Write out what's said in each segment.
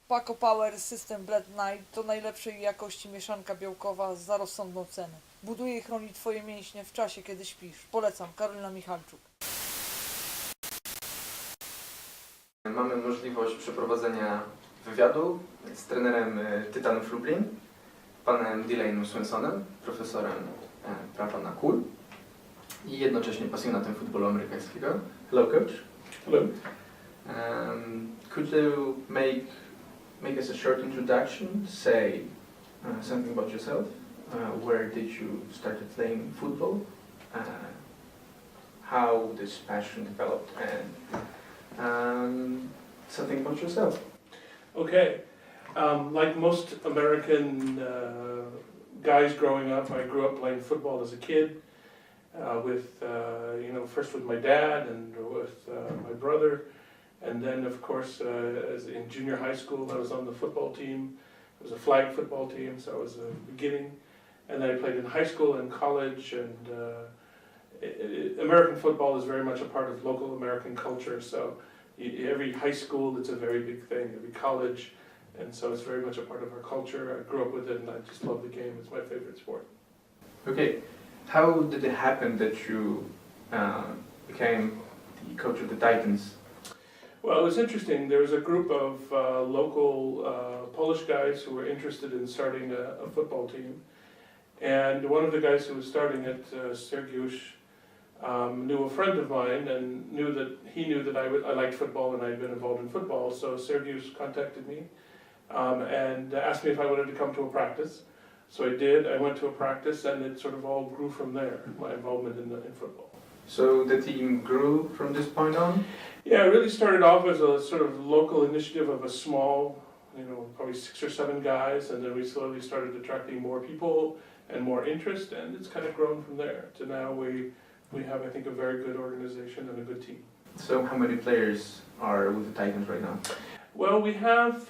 Paco Power System Blend Night to najlepszej jakości mieszanka białkowa za rozsądną cenę. Buduje i chroni Twoje mięśnie w czasie, kiedy śpisz. Polecam, Karolina Michalczuk. Mamy możliwość przeprowadzenia wywiadu z trenerem Tytanów Lublin, panem Delaine Swensonem, profesorem prawa na KUL i jednocześnie pasjonatem futbolu amerykańskiego. Hello, coach. Hello. Could you make us a short introduction? Say something about yourself. Where did you start playing football? How this passion developed, and something about yourself. Okay. Like most American guys growing up, I grew up playing football as a kid. First with my dad and with my brother, and then of course as in junior high school I was on the football team. It was a flag football team, so I was beginning, and then I played in high school and college, and American football is very much a part of local American culture, so every high school it's a very big thing, every college, and so it's very much a part of our culture. I grew up with it and I just love the game. It's my favorite sport. Okay. How did it happen that you became the coach of the Titans? Well, it was interesting. There was a group of local Polish guys who were interested in starting a football team. And one of the guys who was starting it, Sergiusz, knew a friend of mine and knew that I liked football and I had been involved in football. So Sergiusz contacted me and asked me if I wanted to come to a practice. So I did. I went to a practice, and it sort of all grew from there, my involvement in football. So the team grew from this point on? Yeah, it really started off as a sort of local initiative of a small, probably 6 or 7 guys, and then we slowly started attracting more people and more interest, and it's kind of grown from there to now we have, I think, a very good organization and a good team. So how many players are with the Titans right now? Well, we have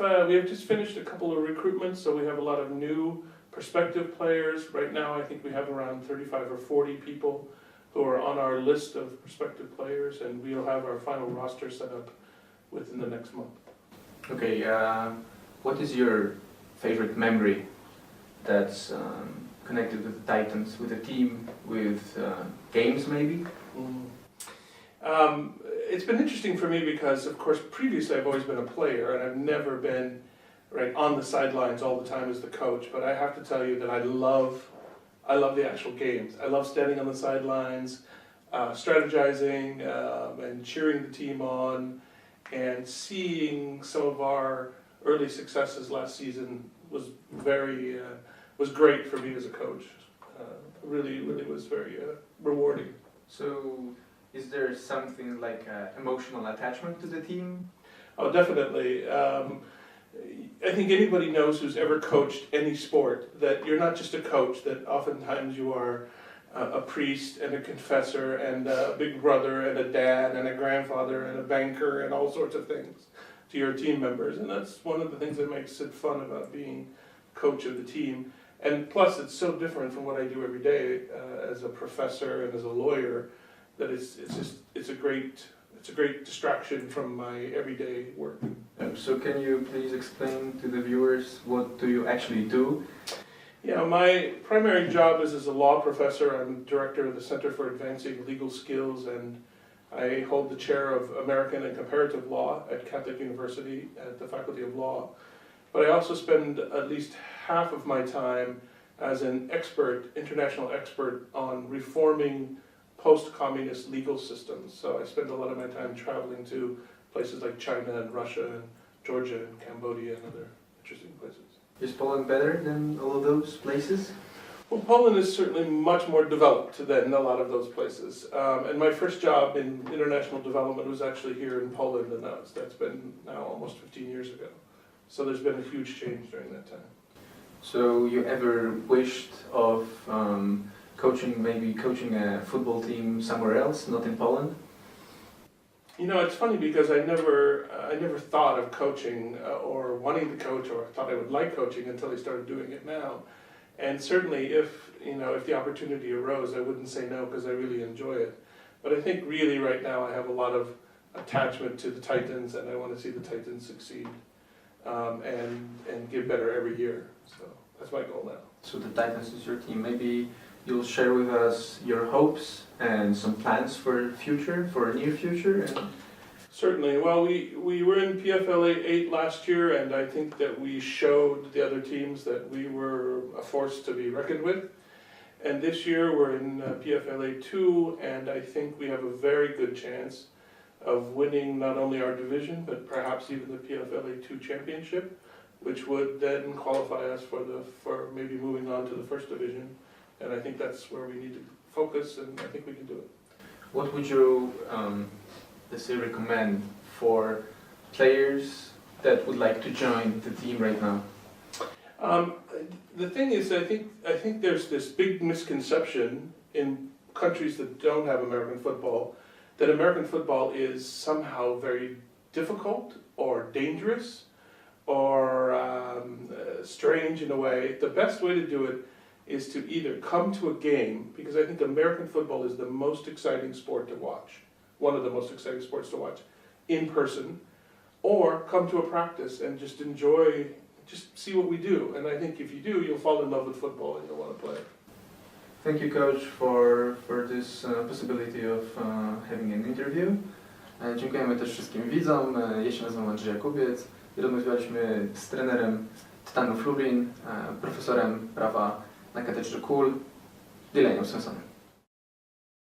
just finished a couple of recruitments, so we have a lot of new prospective players. Right now I think we have around 35 or 40 people who are on our list of prospective players, and we'll have our final roster set up within the next month. Okay, what is your favorite memory that's connected with the Titans, with the team, with games maybe? It's been interesting for me because, of course, previously I've always been a player, and I've never been on the sidelines all the time as the coach. But I have to tell you that I love the actual games. I love standing on the sidelines, strategizing, and cheering the team on, and seeing some of our early successes last season was great for me as a coach. Really was very rewarding. So, is there something like emotional attachment to the team? Oh, definitely. I think anybody knows who's ever coached any sport that you're not just a coach, that oftentimes you are a priest and a confessor and a big brother and a dad and a grandfather and a banker and all sorts of things to your team members. And that's one of the things that makes it fun about being coach of the team. And plus it's so different from what I do every day as a professor and as a lawyer that it's a great distraction from my everyday work. So can you please explain to the viewers what do you actually do? Yeah, my primary job is as a law professor. I'm director of the Center for Advancing Legal Skills, and I hold the chair of American and Comparative Law at Catholic University at the Faculty of Law. But I also spend at least half of my time as an international expert on reforming post-communist legal systems. So I spend a lot of my time traveling to places like China and Russia and Georgia and Cambodia and other interesting places. Is Poland better than all of those places? Well, Poland is certainly much more developed than a lot of those places. And my first job in international development was actually here in Poland, and that's been now almost 15 years ago. So there's been a huge change during that time. So you ever wished of coaching a football team somewhere else, not in Poland? It's funny because I never thought of coaching or wanting to coach, or thought I would like coaching until I started doing it now. And certainly if the opportunity arose, I wouldn't say no because I really enjoy it. But I think really right now I have a lot of attachment to the Titans, and I want to see the Titans succeed. and get better every year. So that's my goal now. So the Titans is your team. Maybe you'll share with us your hopes and some plans for future, for a near future. And Certainly. Well, we were in PFLA 8 last year, and I think that we showed the other teams that we were a force to be reckoned with. And this year we're in PFLA 2, and I think we have a very good chance of winning not only our division, but perhaps even the PFLA 2 championship, which would then qualify us for maybe moving on to the first division. And I think that's where we need to focus, and I think we can do it. what would you, let's say, recommend for players that would like to join the team right now? The thing is, I think there's this big misconception in countries that don't have American football, that American football is somehow very difficult or dangerous or strange in a way. The best way to do it is to either come to a game, because I think American football is the most exciting sport to watch, one of the most exciting sports to watch, in person, or come to a practice and just enjoy, just see what we do. And I think if you do, you'll fall in love with football and you'll want to play. Thank you, Coach, for this possibility of having an interview. Dziękujemy też wszystkim widzom. Ja się nazywam Andrzej Jakubiec i rozmawialiśmy z trenerem Tytanów Lublin, profesorem prawa na katedrze KUL, Delaine'em Swensonem.